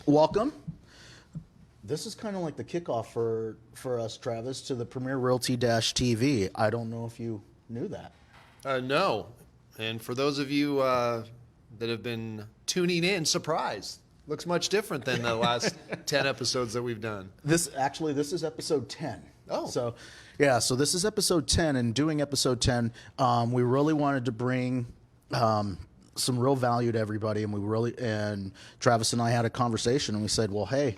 welcome. This is kind of like the kickoff for us, Travis, to the Premier Realty-TV. I don't know if you knew that. No. And for those of you that have been tuning in, surprise. Looks much different than the last 10 episodes that we've done. This is episode 10. Oh. So this is episode 10, and doing episode 10, we really wanted to bring some real value to everybody, and Travis and I had a conversation, and we said, well, hey,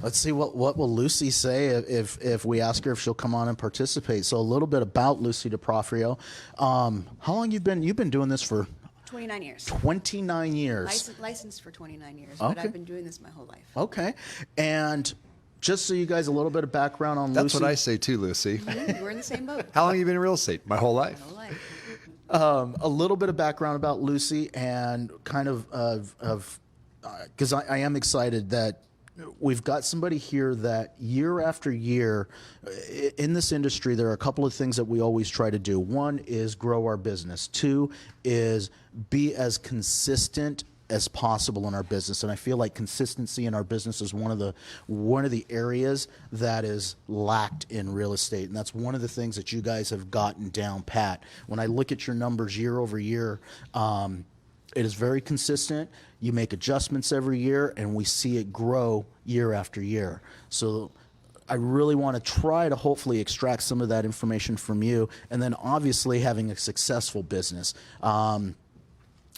let's see what will Lucy say if we ask her if she'll come on and participate. So a little bit about Lucy DiProfio. How long you've been doing this for? 29 years. 29 years. Licensed for 29 years, Okay. but I've been doing this my whole life. Okay. And just so you guys a little bit of background on Lucy. That's what I say too, Lucy. We're in the same boat. How long have you been in real estate? My whole life. My whole life. A little bit of background about Lucy, and kind of because I am excited that we've got somebody here that year after year in this industry, there are a couple of things that we always try to do. One is grow our business. Two is be as consistent as possible in our business, and I feel like consistency in our business is one of the areas that is lacked in real estate, and that's one of the things that you guys have gotten down pat. When I look at your numbers year over year, it is very consistent. You make adjustments every year, and we see it grow year after year. So I really want to try to hopefully extract some of that information from you, and then obviously having a successful business.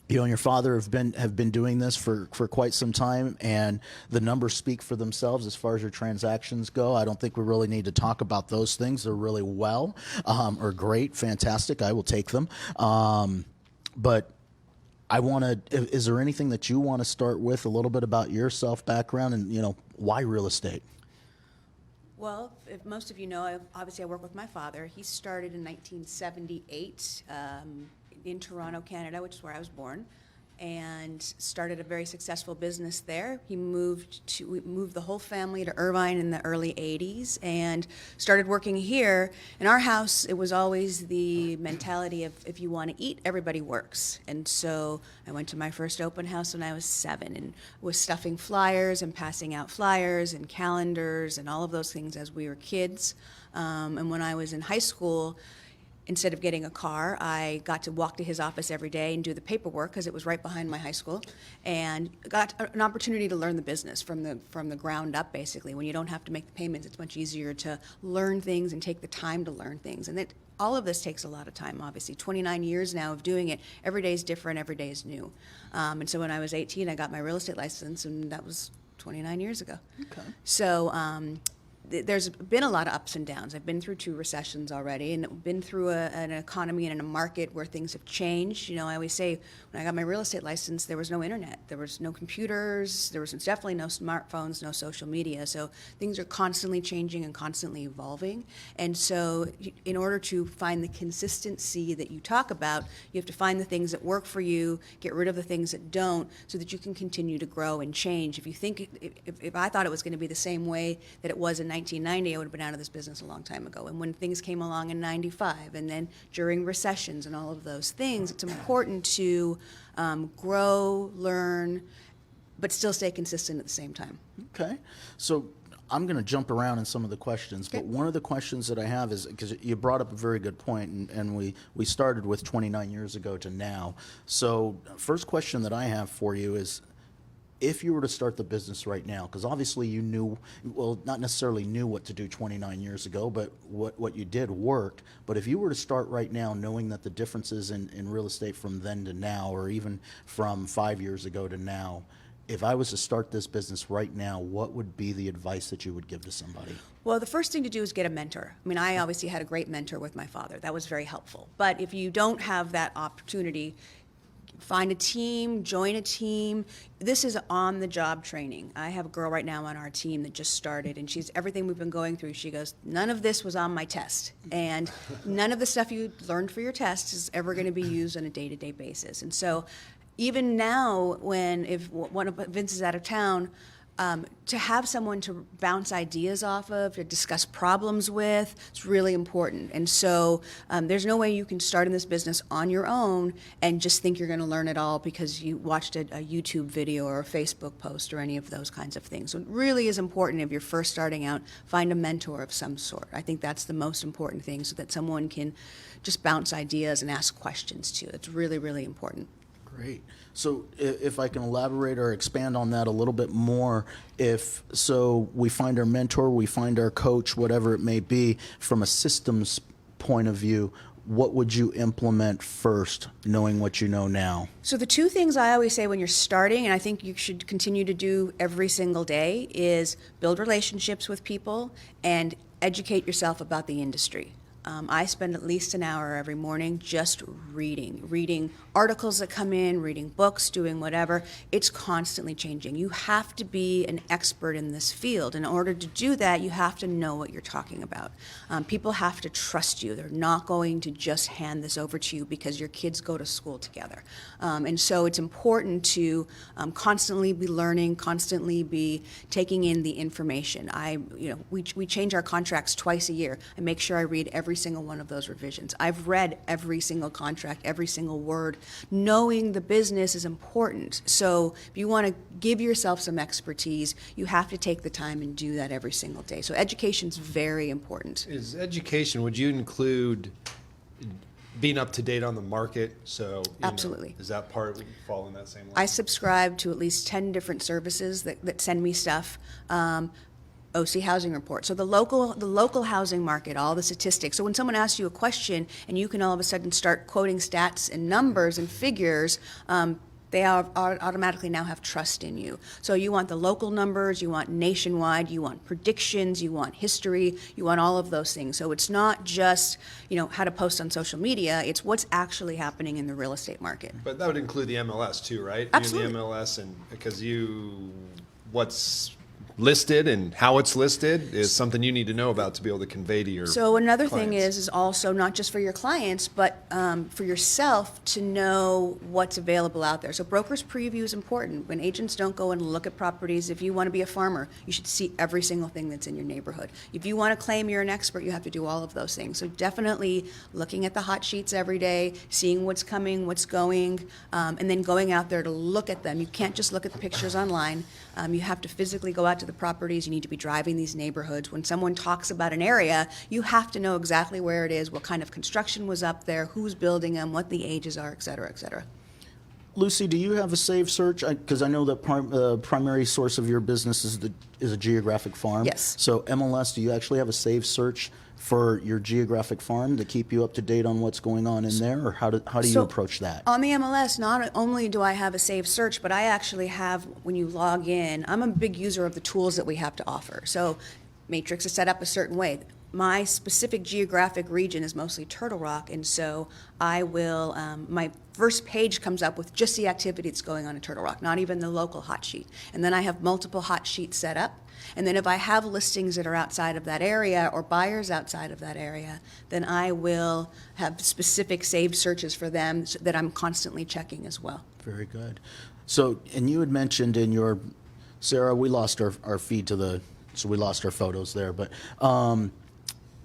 You and your father have been doing this for quite some time, and the numbers speak for themselves as far as your transactions go. I don't think we really need to talk about those things. They're really well, or great, fantastic. I will take them. But I want to, is there anything that you want to start with, a little bit about your background and, why real estate? Well, if most of you know, obviously I work with my father. He started in 1978 in Toronto, Canada, which is where I was born, and started a very successful business there. We moved the whole family to Irvine in the early 80s and started working here. In our house, it was always the mentality of if you want to eat, everybody works. And so I went to my first open house when I was 7 and was stuffing flyers and passing out flyers and calendars and all of those things as we were kids. And when I was in high school, instead of getting a car, I got to walk to his office every day and do the paperwork because it was right behind my high school, and got an opportunity to learn the business from the ground up. Basically, when you don't have to make the payments, it's much easier to learn things and take the time to learn things. And all of this takes a lot of time. Obviously, 29 years now of doing it. Every day is different. Every day is new. And so when I was 18, I got my real estate license, and that was 29 years ago. Okay. So. There's been a lot of ups and downs. I've been through 2 recessions already, and been through an economy and a market where things have changed. I always say when I got my real estate license, there was no internet, there was no computers, there was definitely no smartphones, no social media. So things are constantly changing and constantly evolving. And so in order to find the consistency that you talk about, you have to find the things that work for you, get rid of the things that don't, so that you can continue to grow and change. If I thought it was going to be the same way that it was in 1990, I would have been out of this business a long time ago. And when things came along in 95, and then during recessions and all of those things, it's important to grow, learn, but still stay consistent at the same time. Okay. So I'm going to jump around in some of the questions, Okay. but one of the questions that I have is, because you brought up a very good point, and we started with 29 years ago to now. So first question that I have for you is, if you were to start the business right now, because obviously you knew, well, not necessarily knew what to do 29 years ago, but what you did worked. But if you were to start right now, knowing that the differences in real estate from then to now, or even from 5 years ago to now, if I was to start this business right now, what would be the advice that you would give to somebody? Well, the first thing to do is get a mentor. I mean, I obviously had a great mentor with my father. That was very helpful. But if you don't have that opportunity, find a team, join a team. This is on-the-job training. I have a girl right now on our team that just started, and everything we've been going through, she goes, none of this was on my test. And none of the stuff you learned for your test is ever going to be used on a day-to-day basis. And so even now, if one of Vince is out of town, To have someone to bounce ideas off of, to discuss problems with, it's really important. And so there's no way you can start in this business on your own and just think you're going to learn it all because you watched a YouTube video or a Facebook post or any of those kinds of things. So it really is important if you're first starting out, find a mentor of some sort. I think that's the most important thing, so that someone can just bounce ideas and ask questions to. It's really, really important. Great. So if I can elaborate or expand on that a little bit more, so we find our mentor, we find our coach, whatever it may be, from a systems point of view, what would you implement first, knowing what you know now? So the two things I always say when you're starting, and I think you should continue to do every single day, is build relationships with people and educate yourself about the industry. I spend at least an hour every morning just reading articles that come in, reading books, doing whatever. It's constantly changing. You have to be an expert in this field. In order to do that, you have to know what you're talking about. People have to trust you. They're not going to just hand this over to you because your kids go to school together. And so it's important to constantly be learning, constantly be taking in the information. We change our contracts twice a year. I make sure I read every single one of those revisions. I've read every single contract, every single word. Knowing the business is important. So if you want to give yourself some expertise, you have to take the time and do that every single day. So education's very important. Is education, would you include being up to date on the market? So Absolutely. Is that part would fall in that same line? I subscribe to at least 10 different services that send me stuff. OC Housing Report. So the local housing market, all the statistics. So when someone asks you a question and you can all of a sudden start quoting stats and numbers and figures, they automatically now have trust in you. So you want the local numbers, you want nationwide, you want predictions, you want history, you want all of those things. So it's not just, how to post on social media, it's what's actually happening in the real estate market. But that would include the MLS too, right? Absolutely. The MLS, and because what's listed and how it's listed is something you need to know about to be able to convey to your So another thing clients. is also not just for your clients, but for yourself to know what's available out there. So broker's preview is important. When agents don't go and look at properties, if you want to be a farmer, you should see every single thing that's in your neighborhood. If you want to claim you're an expert, you have to do all of those things. So definitely looking at the hot sheets every day, seeing what's coming, what's going, and then going out there to look at them. You can't just look at the pictures online. You have to physically go out to the properties. You need to be driving these neighborhoods. When someone talks about an area, you have to know exactly where it is, what kind of construction was up there, who's building them, what the ages are, et cetera, et cetera. Lucy, do you have a saved search? Because I know that primary source of your business is a geographic farm. Yes. So MLS, do you actually have a saved search for your geographic farm to keep you up to date on what's going on in there, or how do you So, approach that? On the MLS, not only do I have a saved search, but I actually have, when you log in, I'm a big user of the tools that we have to offer. So Matrix is set up a certain way. My specific geographic region is mostly Turtle Rock, and so I will, my first page comes up with just the activity that's going on in Turtle Rock, not even the local hot sheet. And then I have multiple hot sheets set up. And then if I have listings that are outside of that area or buyers outside of that area, then I will have specific saved searches for them that I'm constantly checking as well. Very good. So, and you had mentioned in your, Sarah, we lost our feed so we lost our photos there, but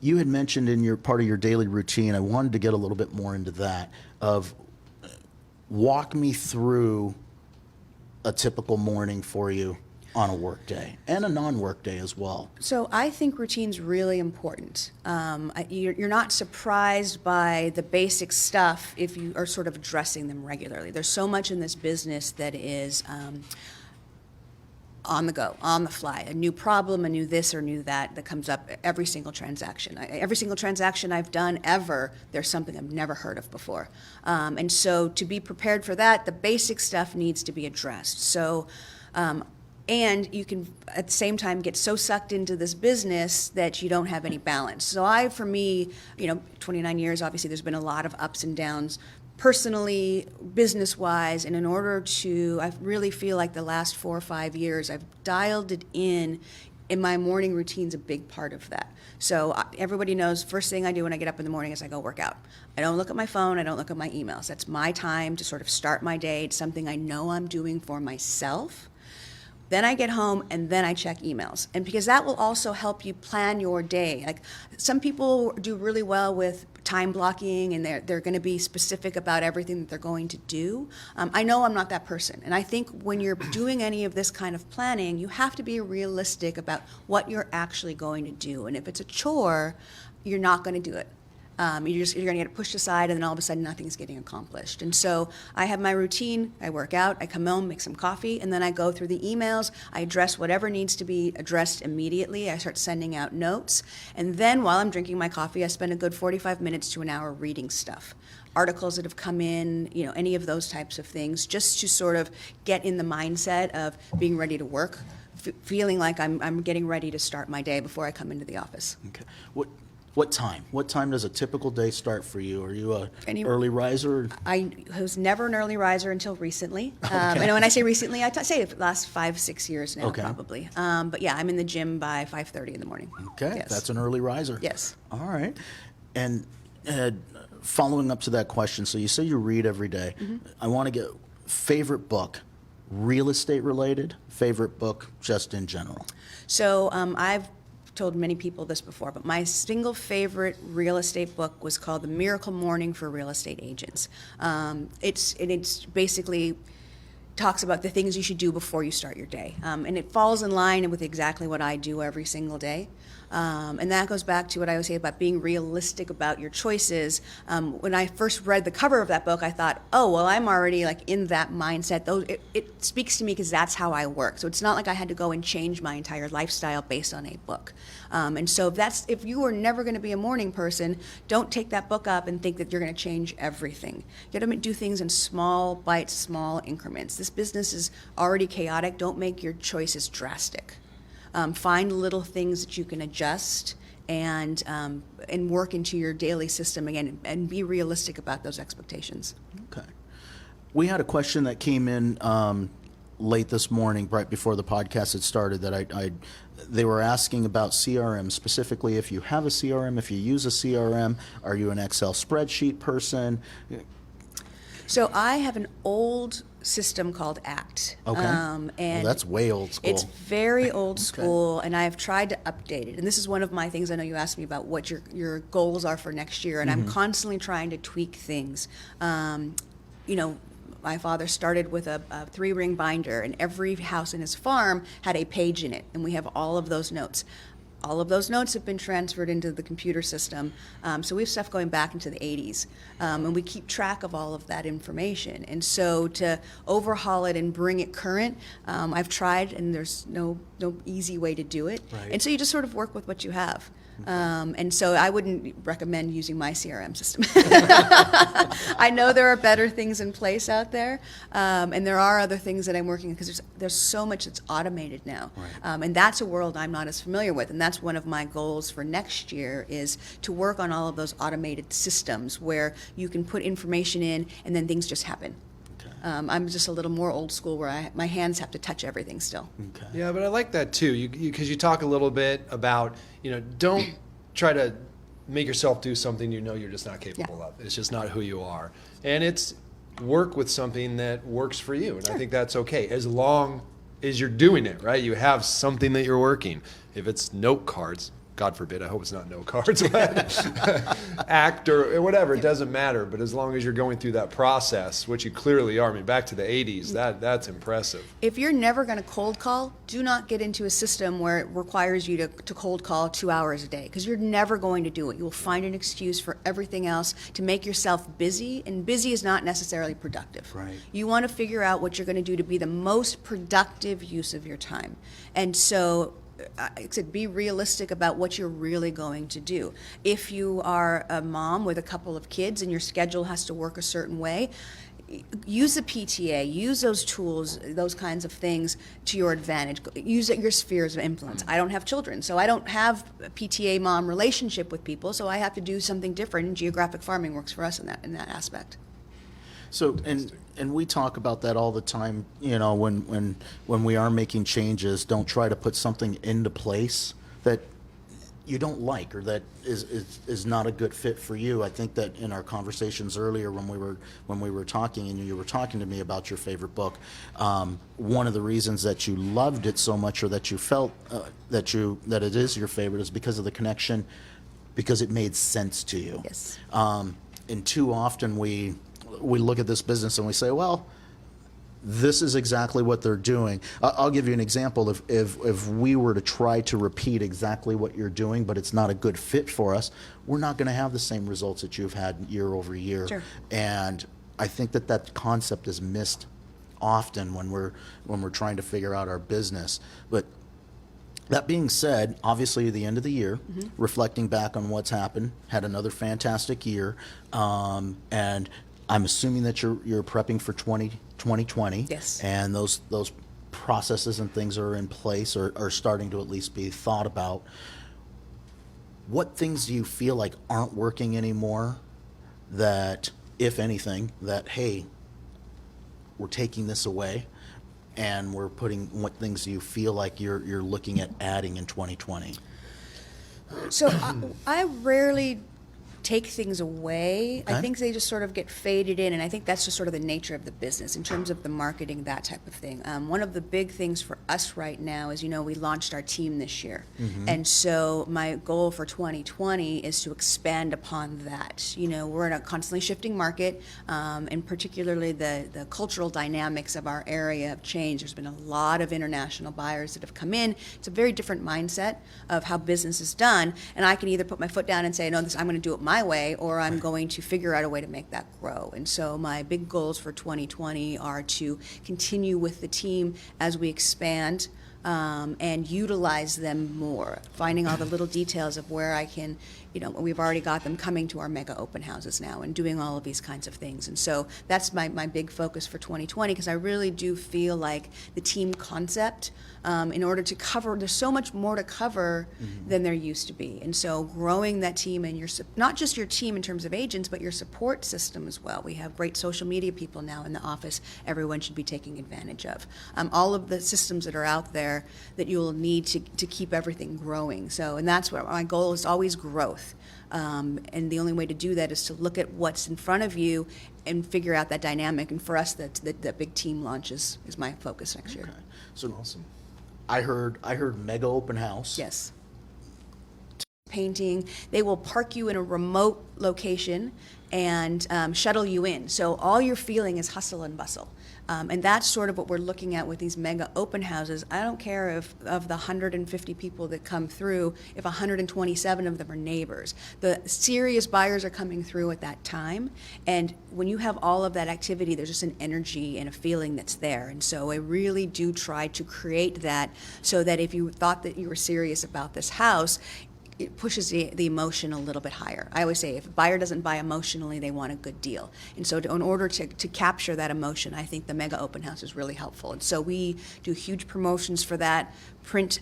you had mentioned in your part of your daily routine, I wanted to get a little bit more into that, of walk me through a typical morning for you on a work day and a non-work day as well. So I think routine's really important. You're not surprised by the basic stuff if you are sort of addressing them regularly. There's so much in this business that is on the go, on the fly, a new problem, a new this or new that comes up every single transaction. Every single transaction I've done ever, there's something I've never heard of before. And so to be prepared for that, the basic stuff needs to be addressed. So, and you can, at the same time, get so sucked into this business that you don't have any balance. So for me, 29 years, obviously there's been a lot of ups and downs, personally, business-wise, and in order to, I really feel like the last 4 or 5 years, I've dialed it in my morning routine's a big part of that. So everybody knows, first thing I do when I get up in the morning is I go work out. I don't look at my phone, I don't look at my emails. That's my time to sort of start my day. It's something I know I'm doing for myself. Then I get home and then I check emails. And because that will also help you plan your day. Like some people do really well with time blocking and they're going to be specific about everything that they're going to do. I know I'm not that person. And I think when you're doing any of this kind of planning, you have to be realistic about what you're actually going to do. And if it's a chore, you're not going to do it. You're going to get it pushed aside, and then all of a sudden nothing's getting accomplished. And so I have my routine. I work out, I come home, make some coffee, and then I go through the emails. I address whatever needs to be addressed immediately. I start sending out notes. And then while I'm drinking my coffee, I spend a good 45 minutes to an hour reading stuff. Articles that have come in, any of those types of things, just to sort of get in the mindset of being ready to work, feeling like I'm getting ready to start my day before I come into the office. Okay. What time? What time does a typical day start for you? Are you Any- early riser? I was never an early riser until recently. And when I say recently, say the last 5-6 years now, Okay. probably. But yeah, I'm in the gym by 5:30 in the morning. Okay, Yes. that's an early riser. Yes. All right. And following up to that question, so you say you read every day. I want to get favorite book, real estate related, favorite book just in general. So I've told many people this before, but my single favorite real estate book was called The Miracle Morning for Real Estate Agents. It's basically talks about the things you should do before you start your day. And it falls in line with exactly what I do every single day. And that goes back to what I always say about being realistic about your choices. When I first read the cover of that book, I thought, oh, well, I'm already like in that mindset. It speaks to me because that's how I work. So it's not like I had to go and change my entire lifestyle based on a book. And so if you are never going to be a morning person, don't take that book up and think that you're going to change everything. You got to do things in small bites, small increments. This business is already chaotic. Don't make your choices drastic. Find little things that you can adjust and work into your daily system again, and be realistic about those expectations. Okay. We had a question that came in late this morning, right before the podcast had started, that they were asking about CRM, specifically if you have a CRM, if you use a CRM, are you an Excel spreadsheet person? So I have an old system called ACT. Okay. And Well, that's way old school. It's very old school, and I've tried to update it. And this is one of my things. I know you asked me about what your goals are for next year, and I'm constantly trying to tweak things. My father started with a 3-ring binder, and every house in his farm had a page in it, and we have all of those notes. All of those notes have been transferred into the computer system. So we have stuff going back into the 80s. And we keep track of all of that information. And so to overhaul it and bring it current, I've tried, and there's no easy way to do it. Right. And so you just sort of work with what you have. And so I wouldn't recommend using my CRM system. I know there are better things in place out there, and there are other things that I'm working on, because there's so much that's automated now. Right. And that's a world I'm not as familiar with, and that's one of my goals for next year, is to work on all of those automated systems where you can put information in and then things just happen. I'm just a little more old school, where my hands have to touch everything still. Okay. Yeah, but I like that too, because you talk a little bit about, don't try to make yourself do something you're just not capable of. It's just not who you are. And it's work with something that works for you. And I think that's okay, as long as you're doing it, right? You have something that you're working. If it's note cards, God forbid, I hope it's not note cards, but ACT or whatever, it doesn't matter. But as long as you're going through that process, which you clearly are, back to the 80s, that's impressive. If you're never going to cold call, do not get into a system where it requires you to cold call 2 hours a day, because you're never going to do it. You will find an excuse for everything else to make yourself busy, and busy is not necessarily productive. Right. You want to figure out what you're going to do to be the most productive use of your time. And so I said, be realistic about what you're really going to do. If you are a mom with a couple of kids and your schedule has to work a certain way, use the PTA, use those tools, those kinds of things to your advantage. Use your spheres of influence. I don't have children, so I don't have a PTA mom relationship with people, so I have to do something different, and geographic farming works for us in that aspect. So, and we talk about that all the time, when we are making changes, don't try to put something into place that you don't like, or that is not a good fit for you. I think that in our conversations earlier when we were talking, and you were talking to me about your favorite book, one of the reasons that you loved it so much, or that you felt that it is your favorite, is because of the connection, because it made sense to you. Yes. And too often we look at this business and we say, well, this is exactly what they're doing. I'll give you an example. If we were to try to repeat exactly what you're doing, but it's not a good fit for us, we're not going to have the same results that you've had year over year. Sure. And I think that concept is missed often when we're trying to figure out our business. But that being said, obviously at the end of the year, reflecting back on what's happened, had another fantastic year, and I'm assuming that you're prepping for 2020. Yes. And those processes and things are in place, or are starting to at least be thought about. What things do you feel like aren't working anymore, that, if anything, that, hey, we're taking this away, and we're putting, what things do you feel like you're looking at adding in 2020? So I rarely take things away. Okay. I think they just sort of get faded in, and I think that's just sort of the nature of the business in terms of the marketing, that type of thing. One of the big things for us right now is, we launched our team this year, and so my goal for 2020 is to expand upon that. We're in a constantly shifting market, and particularly the cultural dynamics of our area have changed. There's been a lot of international buyers that have come in. It's a very different mindset of how business is done, and I can either put my foot down and say, no, I'm going to do it my way, or I'm going to figure out a way to make that grow. And so my big goals for 2020 are to continue with the team as we expand, and utilize them more, finding all the little details of where I can, we've already got them coming to our mega open houses now and doing all of these kinds of things. And so that's my big focus for 2020, because I really do feel like the team concept, in order to cover, there's so much more to cover than there used to be. And so growing that team, and not just your team in terms of agents, but your support system as well. We have great social media people now in the office everyone should be taking advantage of. All of the systems that are out there that you will need to keep everything growing. So, and that's what my goal is, always growth. And the only way to do that is to look at what's in front of you and figure out that dynamic. And for us, the big team launch is my focus next year. Okay. So Awesome. I heard mega open house. Yes. Painting. They will park you in a remote location and shuttle you in. So all you're feeling is hustle and bustle. And that's sort of what we're looking at with these mega open houses. I don't care if of the 150 people that come through, if 127 of them are neighbors. The serious buyers are coming through at that time. And when you have all of that activity, there's just an energy and a feeling that's there. And so I really do try to create that, so that if you thought that you were serious about this house, it pushes the emotion a little bit higher. I always say, if a buyer doesn't buy emotionally, they want a good deal. And so in order to capture that emotion, I think the mega open house is really helpful. And so we do huge promotions for that, print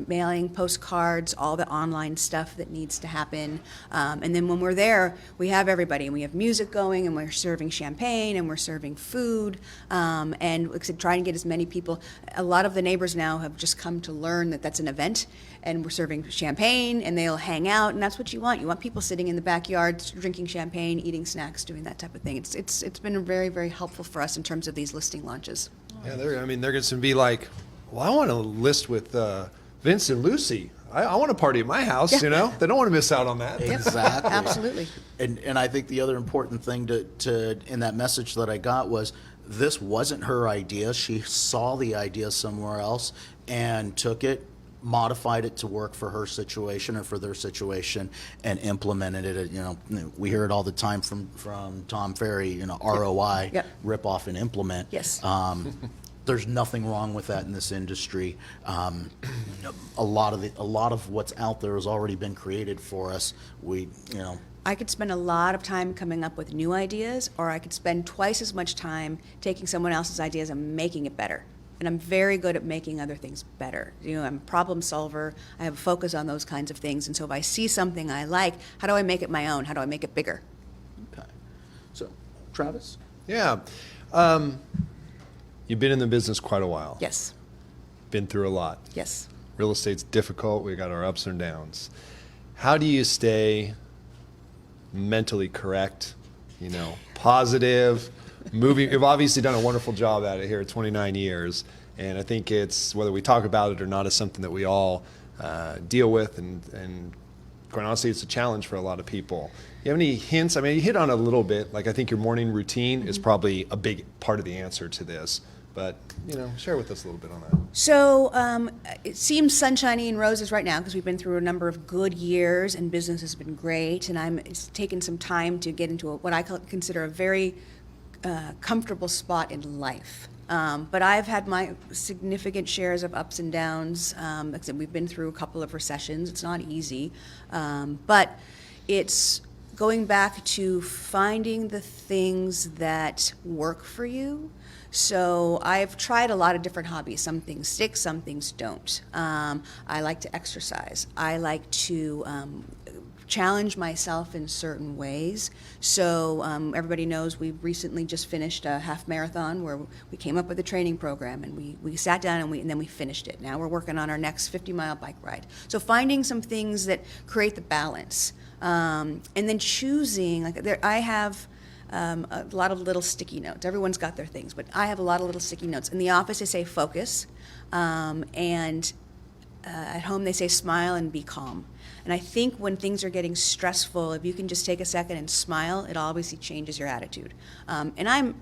mailing, postcards, all the online stuff that needs to happen. And then when we're there, we have everybody, and we have music going, and we're serving champagne, and we're serving food, and like I said, try and get as many people. A lot of the neighbors now have just come to learn that that's an event, and we're serving champagne, and they'll hang out, and that's what you want. You want people sitting in the backyard, drinking champagne, eating snacks, doing that type of thing. It's been very, very helpful for us in terms of these listing launches. Yeah, they're going to be like, well, I want to list with Vince and Lucy. I want to party at my house, They don't want to miss out on that. Exactly. Absolutely. And I think the other important thing to in that message that I got was, this wasn't her idea. She saw the idea somewhere else and took it, modified it to work for her situation or for their situation, and implemented it. We hear it all the time from Tom Ferry, ROI, Yep. rip off and implement. Yes. There's nothing wrong with that in this industry. A lot of what's out there has already been created for us. I could spend a lot of time coming up with new ideas, or I could spend twice as much time taking someone else's ideas and making it better. And I'm very good at making other things better. I'm a problem solver. I have a focus on those kinds of things. And so if I see something I like, how do I make it my own? How do I make it bigger? Okay. So, Travis? Yeah. You've been in the business quite a while. Yes. Been through a lot. Yes. Real estate's difficult. We got our ups and downs. How do you stay mentally correct, positive, moving? You've obviously done a wonderful job at it here at 29 years. And I think it's, whether we talk about it or not, is something that we all deal with. And quite honestly, it's a challenge for a lot of people. You have any hints? I mean, you hit on it a little bit. Like, I think your morning routine is probably a big part of the answer to this. But, share with us a little bit on that. So it seems sunshiny and roses right now because we've been through a number of good years and business has been great. And it's taken some time to get into what I consider a very comfortable spot in life. But I've had my significant shares of ups and downs. Like I said, we've been through a couple of recessions. It's not easy. But it's going back to finding the things that work for you. So I've tried a lot of different hobbies. Some things stick, some things don't. I like to exercise. I like to challenge myself in certain ways. So everybody knows we recently just finished a half marathon where we came up with a training program and we sat down and then we finished it. Now we're working on our next 50-mile bike ride. So finding some things that create the balance. And then choosing, I have a lot of little sticky notes. Everyone's got their things, but I have a lot of little sticky notes. In the office, I say focus, and at home, they say smile and be calm. And I think when things are getting stressful, if you can just take a second and smile, it obviously changes your attitude. And I'm,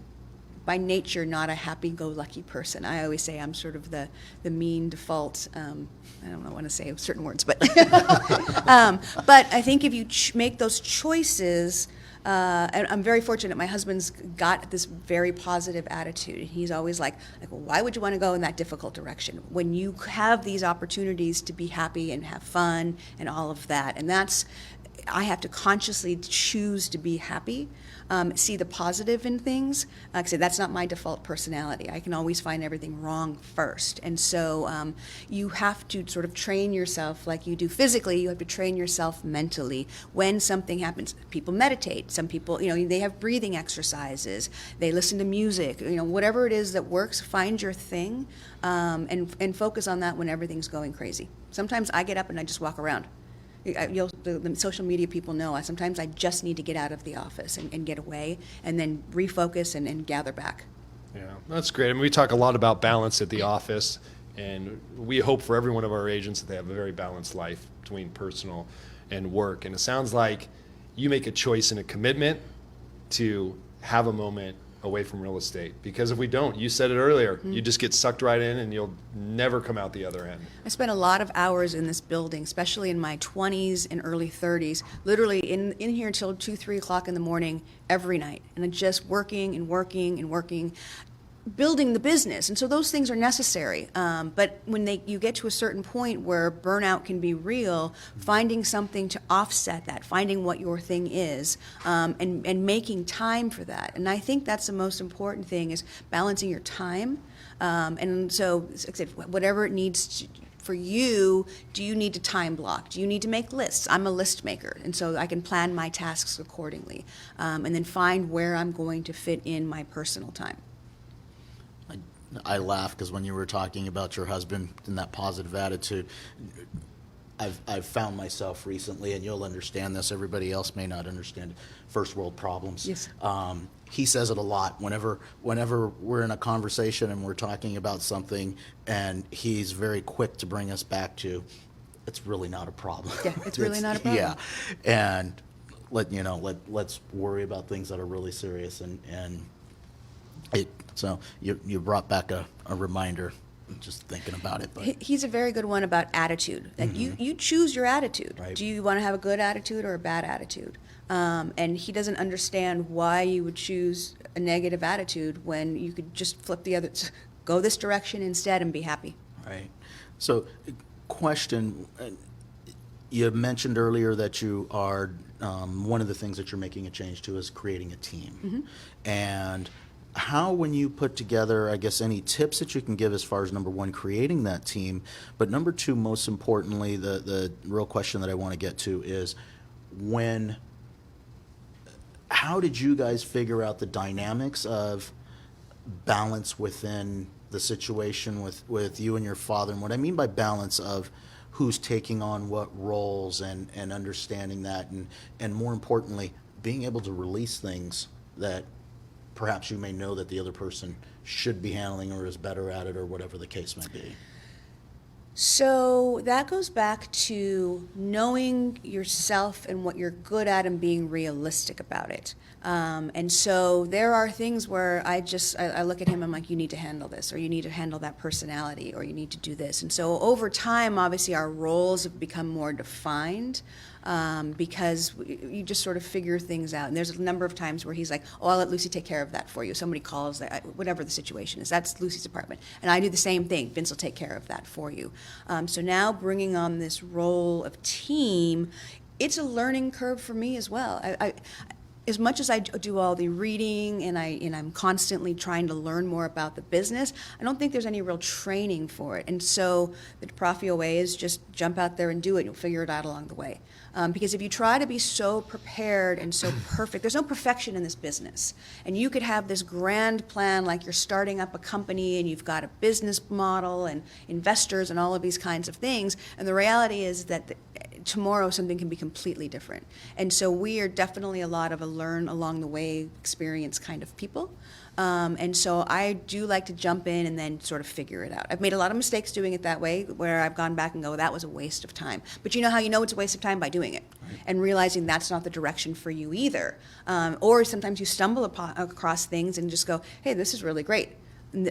by nature, not a happy-go-lucky person. I always say I'm sort of the mean default. I don't want to say certain words, but but I think if you make those choices. And I'm very fortunate. My husband's got this very positive attitude. He's always like, well, why would you want to go in that difficult direction when you have these opportunities to be happy and have fun and all of that? And I have to consciously choose to be happy, see the positive in things. Like I said, that's not my default personality. I can always find everything wrong first. And so you have to sort of train yourself like you do physically. You have to train yourself mentally. When something happens, people meditate. Some people, they have breathing exercises. They listen to music. Whatever it is that works, find your thing and focus on that when everything's going crazy. Sometimes I get up and I just walk around. The social media people know sometimes I just need to get out of the office and get away and then refocus and gather back. Yeah, that's great. I mean, we talk a lot about balance at the office, and we hope for every one of our agents that they have a very balanced life between personal and work. And it sounds like you make a choice and a commitment to have a moment away from real estate, because if we don't, you said it earlier, you just get sucked right in and you'll never come out the other end. I spent a lot of hours in this building, especially in my 20s and early 30s, literally in here until 2, 3 o'clock in the morning every night, and then just working and working and working, building the business. And so those things are necessary. But when you get to a certain point where burnout can be real, finding something to offset that, finding what your thing is, and making time for that. And I think that's the most important thing, is balancing your time. And so, like I said, whatever it needs for you, do you need to time block? Do you need to make lists? I'm a list maker, and so I can plan my tasks accordingly, and then find where I'm going to fit in my personal time. I laugh because when you were talking about your husband and that positive attitude, I've found myself recently, and you'll understand this, everybody else may not understand, first world problems. Yes. He says it a lot whenever we're in a conversation and we're talking about something, and he's very quick to bring us back to, it's really not a problem. Yeah, it's really not a problem. Yeah, and let's worry about things that are really serious, and so you brought back a reminder, just thinking about it. But he's a very good one about attitude. Like you choose your attitude. Right. Do you want to have a good attitude or a bad attitude? And he doesn't understand why you would choose a negative attitude when you could just flip the other, go this direction instead and be happy. Right. So, question, you mentioned earlier that you are, one of the things that you're making a change to is creating a team. And how, when you put together, I guess, any tips that you can give as far as, number one, creating that team, but number two, most importantly, the real question that I want to get to is, how did you guys figure out the dynamics of balance within the situation with you and your father. And what I mean by balance of who's taking on what roles and understanding that, and more importantly, being able to release things that perhaps you may know that the other person should be handling or is better at it or whatever the case may be. So that goes back to knowing yourself and what you're good at and being realistic about it. And so there are things where I look at him, I'm like, you need to handle this, or you need to handle that personality, or you need to do this. And so over time, obviously, our roles have become more defined. Because you just sort of figure things out. And there's a number of times where he's like, oh, I'll let Lucy take care of that for you. Somebody calls, whatever the situation is, that's Lucy's apartment. And I do the same thing. Vince will take care of that for you. So now bringing on this role of team, it's a learning curve for me as well. As much as I do all the reading and I'm constantly trying to learn more about the business, I don't think there's any real training for it. And so the DiProfio way is just jump out there and do it. You'll figure it out along the way. Because if you try to be so prepared and so perfect, there's no perfection in this business. And you could have this grand plan like you're starting up a company and you've got a business model and investors and all of these kinds of things. And the reality is that tomorrow something can be completely different. And so we are definitely a lot of a learn along the way experience kind of people. And so I do like to jump in and then sort of figure it out. I've made a lot of mistakes doing it that way, where I've gone back and go, that was a waste of time. But you know how you know it's a waste of time? By doing it. Right. And realizing that's not the direction for you either. Or sometimes you stumble across things and just go, hey, this is really great.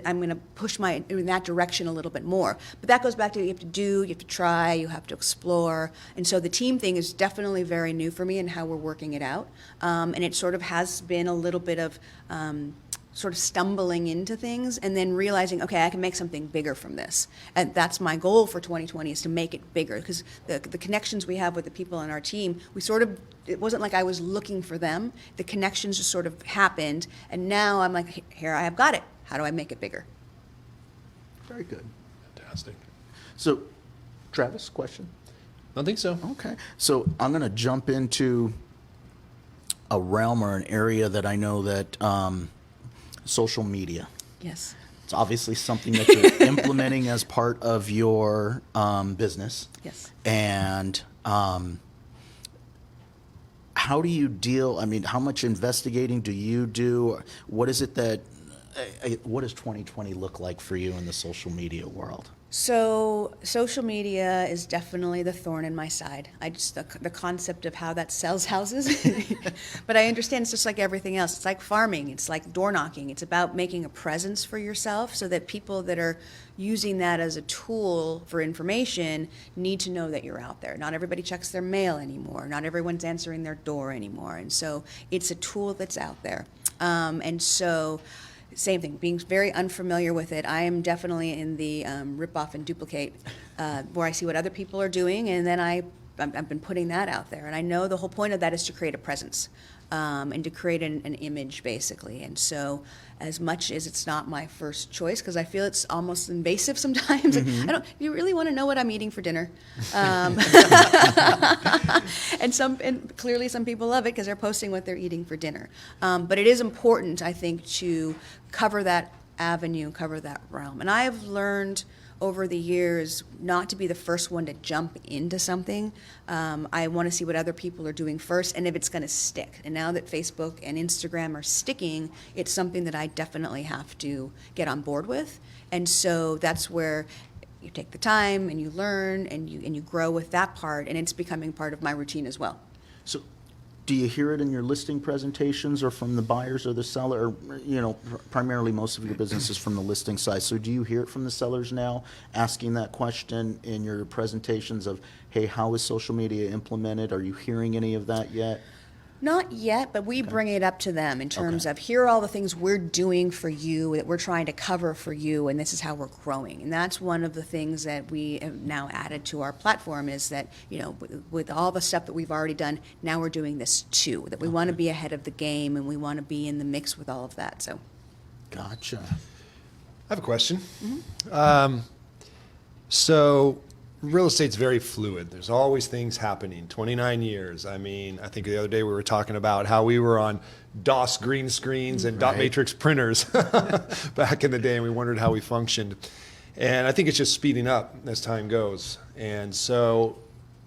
I'm going to push in that direction a little bit more. But that goes back to you have to try, you have to explore. And so the team thing is definitely very new for me and how we're working it out. And it sort of has been a little bit of sort of stumbling into things and then realizing, okay, I can make something bigger from this. And that's my goal for 2020 is to make it bigger, because the connections we have with the people on our team, it wasn't like I was looking for them. The connections just sort of happened. And now I'm like, here, I have got it. How do I make it bigger? Very good. Fantastic. So, Travis, question? I don't think so. Okay. So I'm going to jump into a realm or an area that I know that social media. Yes. It's obviously something that you're implementing as part of your business. Yes. And how do you deal? I mean, how much investigating do you do? What is it that? What does 2020 look like for you in the social media world? So social media is definitely the thorn in my side. The concept of how that sells houses. But I understand it's just like everything else. It's like farming. It's like door knocking. It's about making a presence for yourself so that people that are using that as a tool for information need to know that you're out there. Not everybody checks their mail anymore. Not everyone's answering their door anymore. And so it's a tool that's out there. And so same thing, being very unfamiliar with it. I am definitely in the rip off and duplicate, where I see what other people are doing, and then I've been putting that out there. And I know the whole point of that is to create a presence and to create an image, basically. And so as much as it's not my first choice, because I feel it's almost invasive sometimes. Mm-hmm. Like, you really want to know what I'm eating for dinner? And clearly some people love it because they're posting what they're eating for dinner. But it is important, I think, to cover that avenue, cover that realm. And I have learned over the years not to be the first one to jump into something. I want to see what other people are doing first and if it's going to stick. And now that Facebook and Instagram are sticking, it's something that I definitely have to get on board with. And so that's where you take the time and you learn and you grow with that part, and it's becoming part of my routine as well. So do you hear it in your listing presentations or from the buyers or the seller? Or, primarily most of your business is from the listing side. So do you hear it from the sellers now asking that question in your presentations of, hey, how is social media implemented? Are you hearing any of that yet? Not yet, but we bring it up to them in terms of, here are all the things we're doing for you, that we're trying to cover for you, and this is how we're growing. And that's one of the things that we have now added to our platform is that, with all the stuff that we've already done, now we're doing this too, that we want to be ahead of the game and we want to be in the mix with all of that. So, Gotcha. I have a question. Mm-hmm. So real estate's very fluid. There's always things happening. 29 years. I mean, I think the other day we were talking about how we were on DOS green screens and dot matrix printers back in the day, and we wondered how we functioned. And I think it's just speeding up as time goes. And so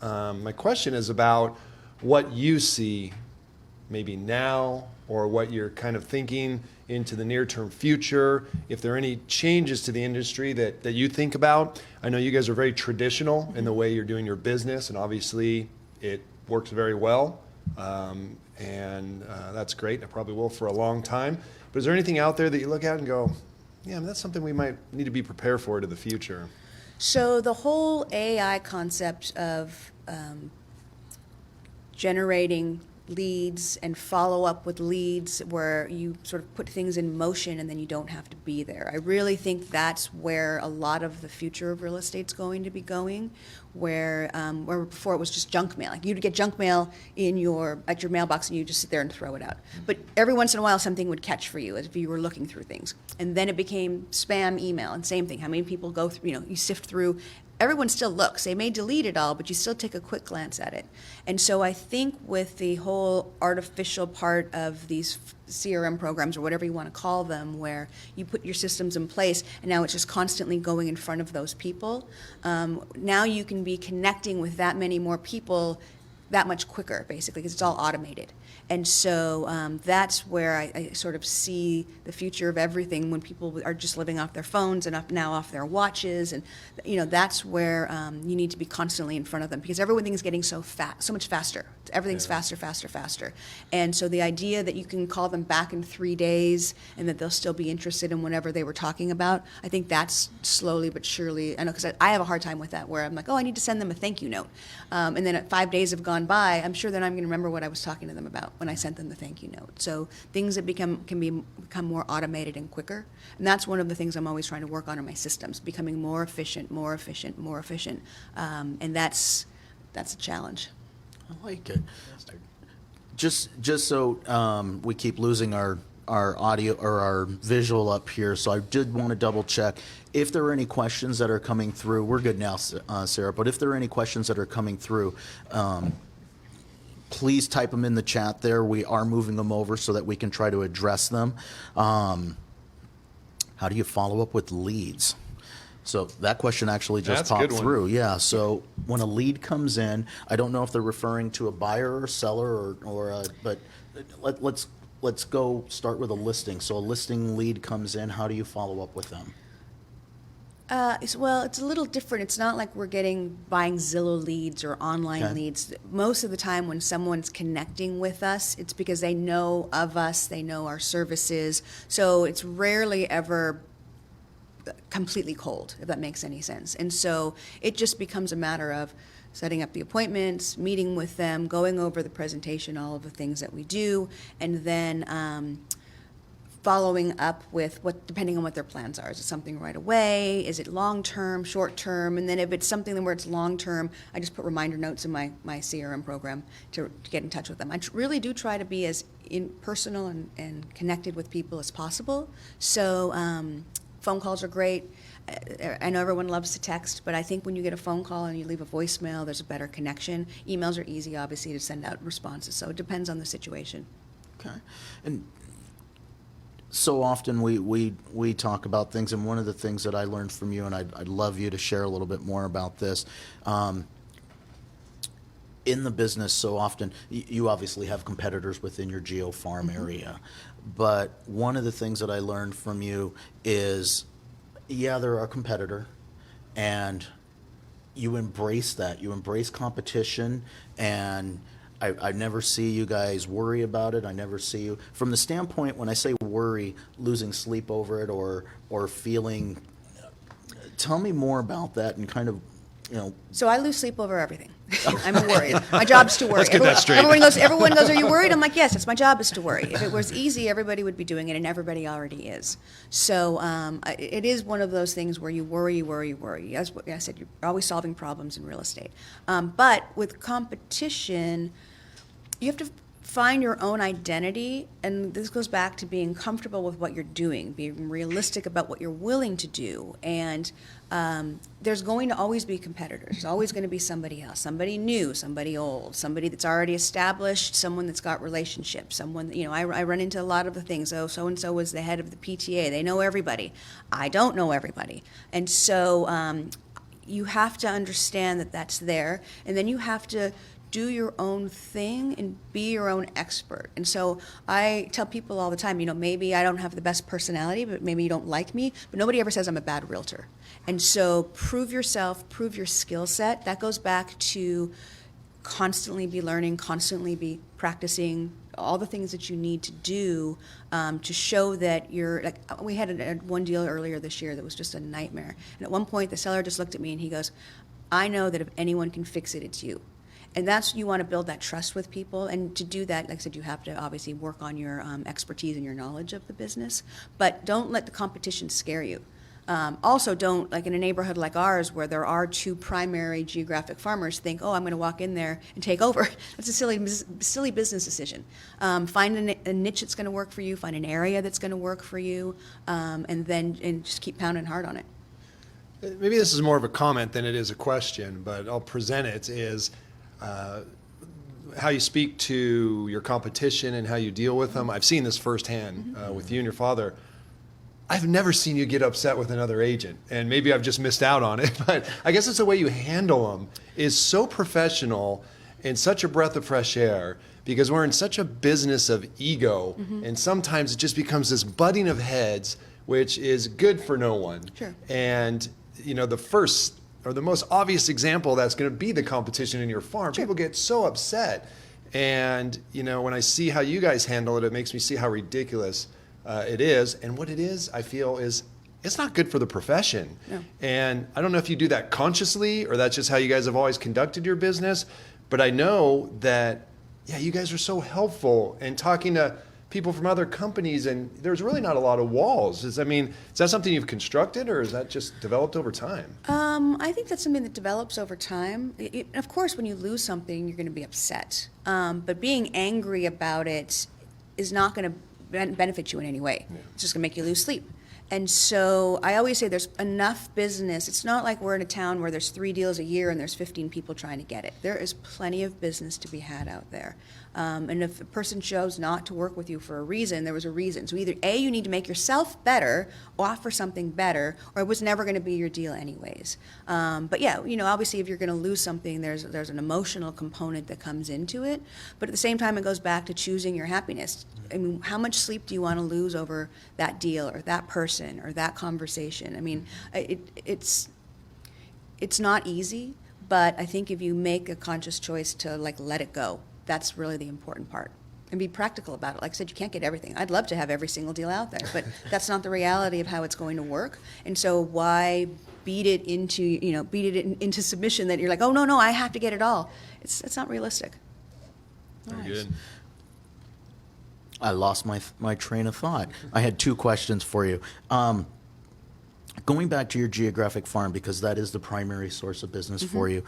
my question is about what you see maybe now, or what you're kind of thinking into the near-term future, if there are any changes to the industry that you think about. I know you guys are very traditional in the way you're doing your business, and obviously it works very well, and that's great. It probably will for a long time. But is there anything out there that you look at and go, yeah, that's something we might need to be prepared for to the future? So the whole AI concept of generating leads and follow up with leads where you sort of put things in motion and then you don't have to be there. I really think that's where a lot of the future of real estate's going to be going, where before it was just junk mail. Like you'd get junk mail at your mailbox and you just sit there and throw it out. But every once in a while something would catch for you as if you were looking through things. And then it became spam email, and same thing. How many people go through, you sift through. Everyone still looks. They may delete it all, but you still take a quick glance at it. And so I think with the whole artificial part of these CRM programs, or whatever you want to call them, where you put your systems in place and now it's just constantly going in front of those people, now you can be connecting with that many more people that much quicker, basically, because it's all automated. And so that's where I sort of see the future of everything, when people are just living off their phones and now off their watches. And, that's where you need to be constantly in front of them, because everything is getting so much faster. Everything's faster, faster, faster. And so the idea that you can call them back in 3 days and that they'll still be interested in whatever they were talking about, I think that's slowly but surely, I know, because I have a hard time with that, where I'm like, oh, I need to send them a thank you note. And then 5 days have gone by, I'm sure that I'm going to remember what I was talking to them about when I sent them the thank you note. So things that become more automated and quicker. And that's one of the things I'm always trying to work on in my systems, becoming more efficient, more efficient, more efficient. And that's a challenge. I like it. Just so we keep losing our audio or our visual up here, so I did want to double check if there are any questions that are coming through. We're good now, Sarah, but if there are any questions that are coming through, please type them in the chat there. We are moving them over so that we can try to address them. How do you follow up with leads? So that question actually just popped through. Yeah. So when a lead comes in, I don't know if they're referring to a buyer or seller but let's go start with a listing. So a listing lead comes in. How do you follow up with them? It's a little different. It's not like we're buying Zillow leads or online leads. Most of the time when someone's connecting with us, it's because they know of us, they know our services. So it's rarely ever completely cold, if that makes any sense. And so it just becomes a matter of setting up the appointments, meeting with them, going over the presentation, all of the things that we do, and then following up with depending on what their plans are. Is it something right away? Is it long-term, short-term? And then if it's something where it's long-term, I just put reminder notes in my CRM program to get in touch with them. I really do try to be as personal and connected with people as possible. So phone calls are great. I know everyone loves to text, but I think when you get a phone call and you leave a voicemail, there's a better connection. Emails are easy, obviously, to send out responses, so it depends on the situation. Okay. And so often we talk about things, and one of the things that I learned from you, and I'd love you to share a little bit more about this, in the business, so often you obviously have competitors within your geo-farm area, but one of the things that I learned from you is, they're our competitor, and you embrace that. You embrace competition, and I never see you guys worry about it. I never see you, from the standpoint, when I say worry, losing sleep over it or feeling, tell me more about that and kind of, So I lose sleep over everything. I'm worried. My job is to worry. Let's get that straight. Everyone goes, are you worried? I'm like, yes, it's my job is to worry. If it was easy, everybody would be doing it, and everybody already is. So it is one of those things where you worry. As I said, you're always solving problems in real estate. But with competition, you have to find your own identity, and this goes back to being comfortable with what you're doing, being realistic about what you're willing to do, and there's going to always be competitors. There's always going to be somebody else, somebody new, somebody old, somebody that's already established, someone that's got relationships, someone, I run into a lot of the things. Oh, so-and-so was the head of the PTA. They know everybody. I don't know everybody. And so you have to understand that that's there, and then you have to do your own thing and be your own expert. And so I tell people all the time, maybe I don't have the best personality, but maybe you don't like me, but nobody ever says I'm a bad realtor. And so prove yourself, prove your skill set. That goes back to constantly be learning, constantly be practicing all the things that you need to do to show that you're, like, we had one deal earlier this year that was just a nightmare. And at one point, the seller just looked at me and he goes, I know that if anyone can fix it, it's you. And you want to build that trust with people. And to do that, like I said, you have to obviously work on your expertise and your knowledge of the business. But don't let the competition scare you. Also, don't, like in a neighborhood like ours where there are two primary geographic farmers, think, oh, I'm going to walk in there and take over. That's a silly business decision. Find a niche that's going to work for you, find an area that's going to work for you, and just keep pounding hard on it. Maybe this is more of a comment than it is a question, but I'll present it, is how you speak to your competition and how you deal with them. I've seen this firsthand with you and your father. I've never seen you get upset with another agent, and maybe I've just missed out on it, but I guess it's the way you handle them is so professional and such a breath of fresh air, because we're in such a business of ego, and sometimes it just becomes this butting of heads, which is good for no one. Sure. And the first or the most obvious example that's going to be the competition in your farm. Sure. People get so upset, and when I see how you guys handle it, it makes me see how ridiculous it is. And what it is, I feel, is it's not good for the profession. No. And I don't know if you do that consciously or that's just how you guys have always conducted your business, but I know that, you guys are so helpful in talking to people from other companies, and there's really not a lot of walls. Is that something you've constructed, or is that just developed over time? I think that's something that develops over time. Of course, when you lose something, you're going to be upset. But being angry about it is not going to benefit you in any way. Yeah. It's just going to make you lose sleep. And so I always say there's enough business. It's not like we're in a town where there's 3 deals a year and there's 15 people trying to get it. There is plenty of business to be had out there. And if a person chose not to work with you for a reason, there was a reason. So either A, you need to make yourself better, offer something better, or it was never going to be your deal anyways. But obviously if you're going to lose something, there's an emotional component that comes into it. But at the same time, it goes back to choosing your happiness. I mean, how much sleep do you want to lose over that deal or that person or that conversation? I mean, it's not easy, but I think if you make a conscious choice to let it go, that's really the important part. And be practical about it. Like I said, you can't get everything. I'd love to have every single deal out there, but that's not the reality of how it's going to work. And so why beat it into submission that you're like, oh, no, I have to get it all. It's not realistic. Very good. I lost my train of thought. I had 2 questions for you. Going back to your geographic farm, because that is the primary source of business for you,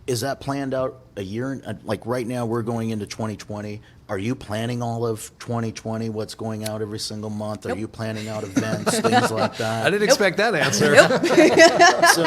is that planned out a year? Like right now, we're going into 2020. Are you planning all of 2020, what's going out every single month? Nope. Are you planning out events, things like that? I didn't expect that answer. So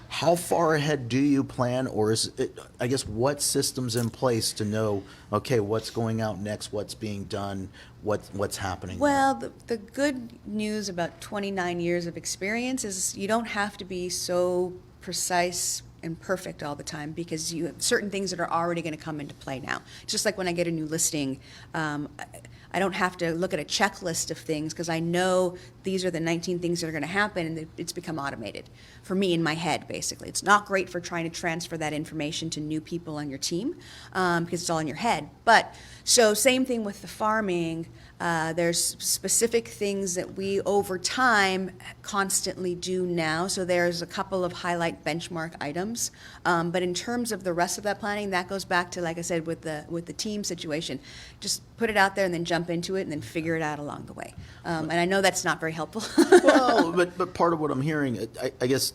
how far ahead do you plan, or is it, I guess, what systems in place to know, okay, what's going out next, what's being done, what's happening? Well, the good news about 29 years of experience is you don't have to be so precise and perfect all the time, because you have certain things that are already going to come into play now. It's just like when I get a new listing, I don't have to look at a checklist of things because I know these are the 19 things that are going to happen, and it's become automated for me in my head, basically. It's not great for trying to transfer that information to new people on your team because it's all in your head. But so same thing with the farming. There's specific things that we over time constantly do now. So there's a couple of highlight benchmark items. But in terms of the rest of that planning, that goes back to, like I said, with the team situation. Just put it out there and then jump into it and then figure it out along the way. And I know that's not very helpful. Well, but part of what I'm hearing, I guess,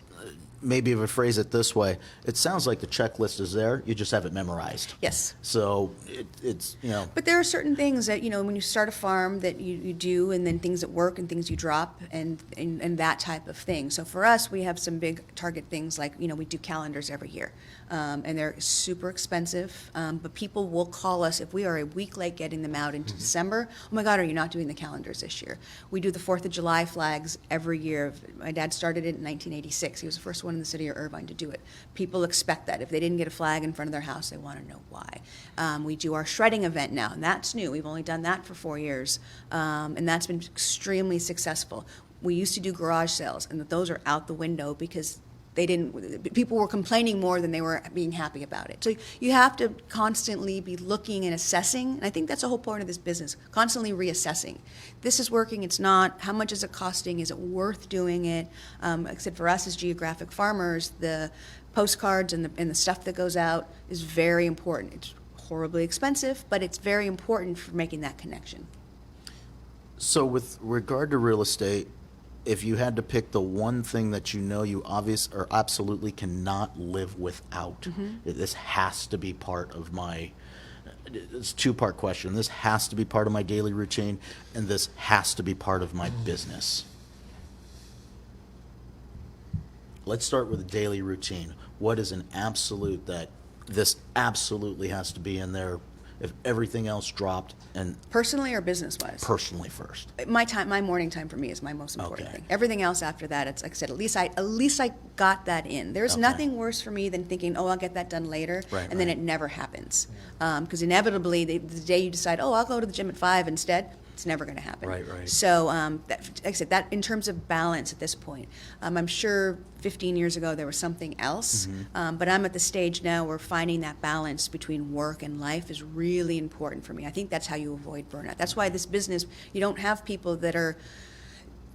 maybe if I phrase it this way, it sounds like the checklist is there. You just have it memorized. Yes. So it's, But there are certain things that, when you start a farm that you do, and then things that work and things you drop, and that type of thing. So for us, we have some big target things like, we do calendars every year. And they're super expensive, but people will call us if we are a week late getting them out into December. Oh my God, are you not doing the calendars this year? We do the 4th of July flags every year. My dad started it in 1986. He was the first one in the city of Irvine to do it. People expect that. If they didn't get a flag in front of their house, they want to know why. We do our shredding event now, and that's new. We've only done that for 4 years, and that's been extremely successful. We used to do garage sales, and those are out the window because people were complaining more than they were being happy about it. So you have to constantly be looking and assessing, and I think that's the whole point of this business, constantly reassessing. This is working, it's not, how much is it costing, is it worth doing it? Except for us as geographic farmers, the postcards and the stuff that goes out is very important. It's horribly expensive, but it's very important for making that connection. So with regard to real estate, if you had to pick the one thing that you obvious or absolutely cannot live without, this has to be part of my, it's a two-part question. This has to be part of my daily routine, and this has to be part of my business. Let's start with the daily routine. What is an absolute that this absolutely has to be in there if everything else dropped? And Personally or business-wise? personally first. My morning time for me is my most important Okay. thing. Everything else after that, it's like I said, at least I got that in. There's Okay. nothing worse for me than thinking, I'll get that done later, Right, and then right. it never happens. Because inevitably, the day you decide, I'll go to the gym at 5 instead, it's never going to happen. Right, right. So, like I said, that in terms of balance at this point, I'm sure 15 years ago there was something else, but I'm at the stage now where finding that balance between work and life is really important for me. I think that's how you avoid burnout. That's why this business, you don't have people that are,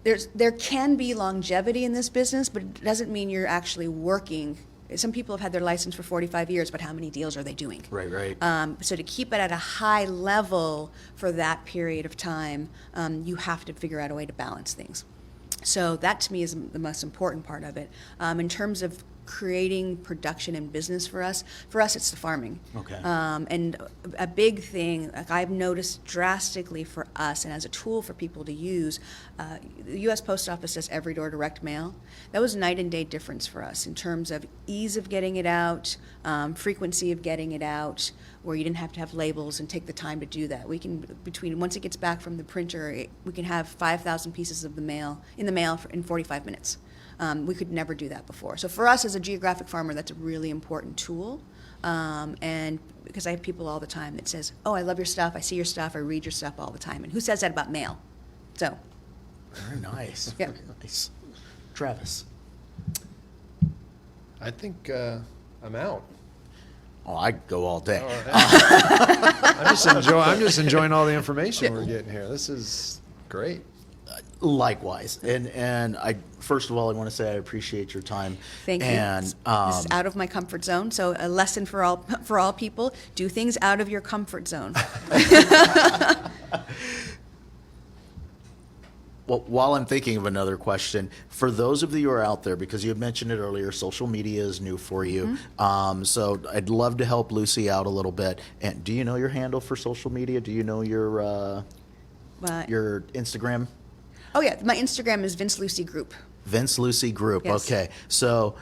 there can be longevity in this business, but it doesn't mean you're actually working. Some people have had their license for 45 years, but how many deals are they doing? Right, right. So to keep it at a high level for that period of time, you have to figure out a way to balance things. So that to me is the most important part of it. In terms of creating production and business for us it's the farming. Okay. And a big thing, like I've noticed drastically for us and as a tool for people to use, the U.S. Post Office does every door direct mail. That was night and day difference for us in terms of ease of getting it out, frequency of getting it out, where you didn't have to have labels and take the time to do that. We can, once it gets back from the printer, we can have 5,000 pieces of the mail in 45 minutes. We could never do that before. So for us as a geographic farmer, that's a really important tool. And because I have people all the time that says, oh, I love your stuff, I see your stuff, I read your stuff all the time. And who says that about mail? So. Very nice. Yeah. Very nice. Travis. I think I'm out. Oh, I'd go all day. I'm just enjoying all the information we're getting here. This is great. Likewise. And I first of all, I want to say I appreciate your time. Thank you. And This is out of my comfort zone. So a lesson for all people: do things out of your comfort zone. well, while I'm thinking of another question, for those of you who are out there, because you had mentioned it earlier, social media is new for you. So I'd love to help Lucy out a little bit. And do you know your handle for social media? Do you know your Instagram? Oh yeah, my Instagram is Vince Lucy Group. Vince Lucy Group. Yes. Okay. So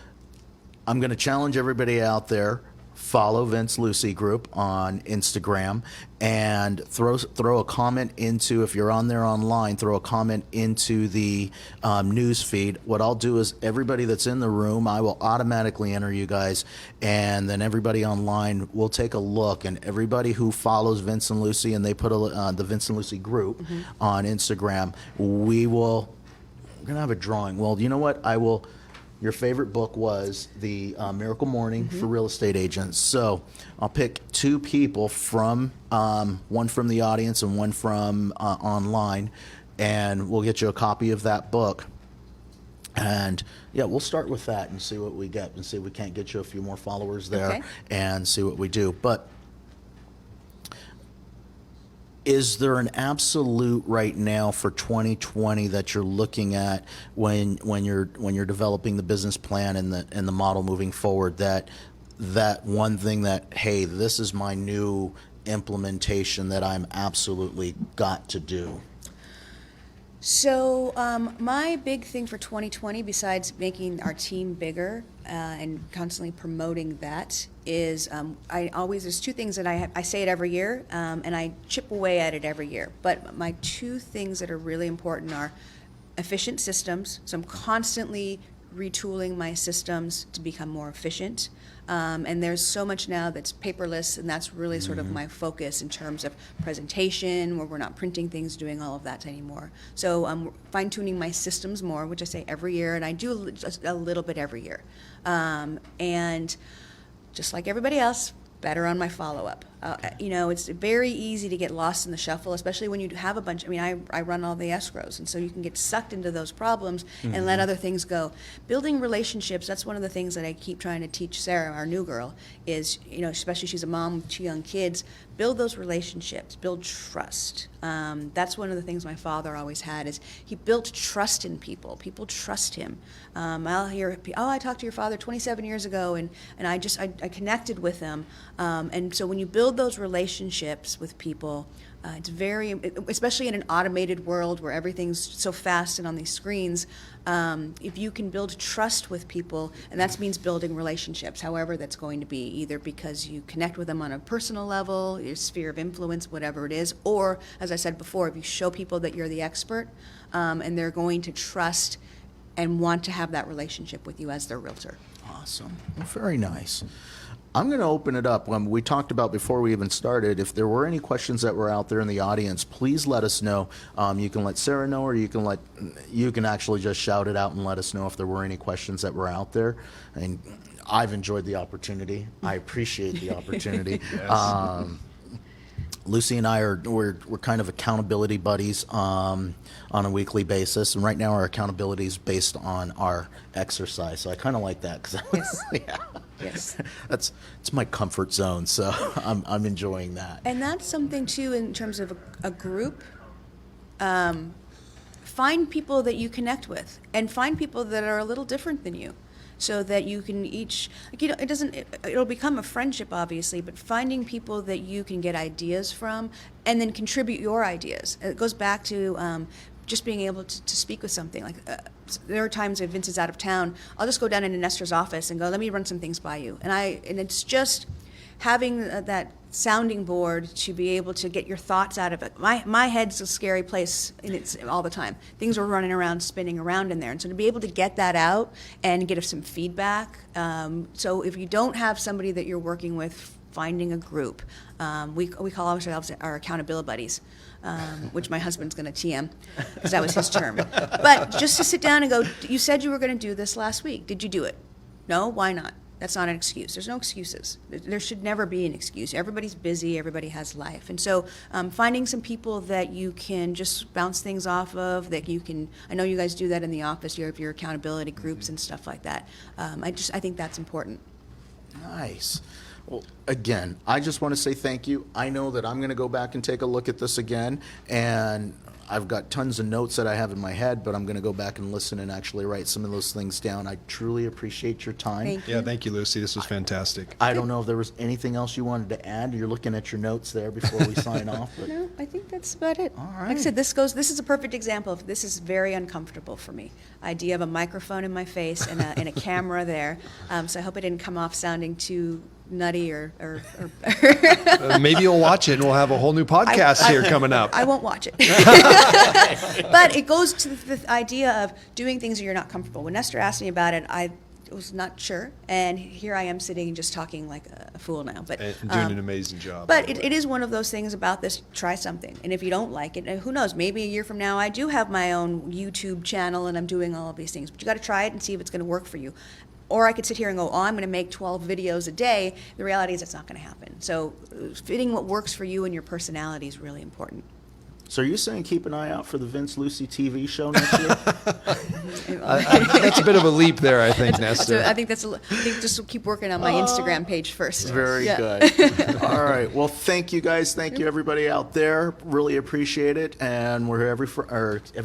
I'm going to challenge everybody out there. Follow Vince Lucy Group on Instagram and throw a comment into, if you're on there online, throw a comment into the news feed. What I'll do is everybody that's in the room, I will automatically enter you guys, and then everybody online will take a look, and everybody who follows Vince and Lucy and they put the Vince and Lucy Group on Instagram, we're going to have a drawing. Well, you know what? Your favorite book was The Miracle Morning for Real Estate Agents. So I'll pick two people from, one from the audience and one from online, and we'll get you a copy of that book. And yeah, we'll start with that and see what we get, and see if we can't get you a few more followers there, Okay. and see what we do. But Is there an absolute right now for 2020 that you're looking at when you're developing the business plan and the model moving forward, that one thing that, hey, this is my new implementation that I'm absolutely got to do? So my big thing for 2020, besides making our team bigger and constantly promoting that, is there's two things that I say it every year, and I chip away at it every year. But my two things that are really important are efficient systems. So I'm constantly retooling my systems to become more efficient. And there's so much now that's paperless, and that's really sort of my focus in terms of presentation, where we're not printing things, doing all of that anymore. So I'm fine-tuning my systems more, which I say every year, and I do just a little bit every year. And just like everybody else, better on my follow-up. It's very easy to get lost in the shuffle, especially when you have a bunch. I run all the escrows, and so you can get sucked into those problems and let other things go. Building relationships, that's one of the things that I keep trying to teach Sarah, our new girl, is, especially she's a mom with 2 young kids, build those relationships, build trust. That's one of the things my father always had, is he built trust in people. People trust him. I'll hear, I talked to your father 27 years ago, and I connected with him. And so when you build those relationships with people, it's very, especially in an automated world where everything's so fast and on these screens, if you can build trust with people, and that means building relationships, however that's going to be, either because you connect with them on a personal level, your sphere of influence, whatever it is, or, as I said before, if you show people that you're the expert, and they're going to trust and want to have that relationship with you as their realtor. Awesome. Well, very nice. I'm going to open it up. We talked about before we even started, if there were any questions that were out there in the audience, please let us know. You can let Sarah know, or you can actually just shout it out and let us know if there were any questions that were out there. And I've enjoyed the opportunity. I appreciate the opportunity. Yes. Lucy and I we're kind of accountability buddies on a weekly basis, and right now our accountability is based on our exercise. So I kind of like that, because Yes. yeah. Yes. It's my comfort zone, so I'm enjoying that. And that's something too, in terms of a group. Find people that you connect with, and find people that are a little different than you, so that you can each, it'll become a friendship, obviously, but finding people that you can get ideas from and then contribute your ideas. It goes back to just being able to speak with something. Like there are times if Vince is out of town, I'll just go down into Nestor's office and go, let me run some things by you. And it's just having that sounding board to be able to get your thoughts out of it. My head's a scary place, and it's all the time. Things are running around, spinning around in there. And so to be able to get that out and get some feedback. So if you don't have somebody that you're working with, finding a group. We call ourselves our accountability buddies, which my husband's going to TM, because that was his term. But just to sit down and go, you said you were going to do this last week. Did you do it? No? Why not? That's not an excuse. There's no excuses. There should never be an excuse. Everybody's busy. Everybody has life. And so finding some people that you can just bounce things off of, that you can, I know you guys do that in the office, you have your accountability groups and stuff like that. I think that's important. Nice. Well, again, I just want to say thank you. I know that I'm going to go back and take a look at this again, and I've got tons of notes that I have in my head, but I'm going to go back and listen and actually write some of those things down. I truly appreciate your time. Thank you. Yeah, thank you, Lucy. This was fantastic. I don't know if there was anything else you wanted to add. You're looking at your notes there before we sign off. But No, I think that's about it. All Like I right. said, this is a perfect example of, this is very uncomfortable for me. Idea of a microphone in my face and a camera there. So I hope I didn't come off sounding too nutty or Maybe you'll watch it, and we'll have a whole new podcast here coming up. I won't watch it. But it goes to the idea of doing things that you're not comfortable. When Nestor asked me about it, I was not sure, and here I am sitting and just talking like a fool now. But And doing an amazing job. But by the way. it is one of those things about this, try something. And if you don't like it, who knows, maybe a year from now I do have my own YouTube channel and I'm doing all of these things. But you got to try it and see if it's going to work for you. Or I could sit here and go, oh, I'm going to make 12 videos a day. The reality is it's not going to happen. So fitting what works for you and your personality is really important. So are you saying keep an eye out for the Vince Lucy TV show next year? That's a bit of a leap there, I think, So Nestor. I think just keep working on my Instagram page first. Very Yeah. good. All right. Well, thank you guys. Thank you everybody out there. Really appreciate it. And we're here every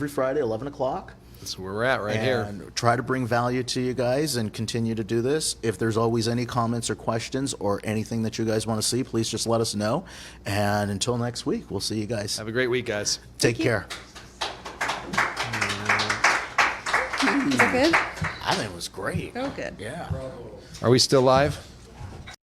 Friday, 11 o'clock. That's where we're at right here. And try to bring value to you guys and continue to do this. If there's always any comments or questions or anything that you guys want to see, please just let us know. And until next week, we'll see you guys. Have a great week, guys. Take care. Is that good? I think it was great. Oh, good. Yeah. Are we still live?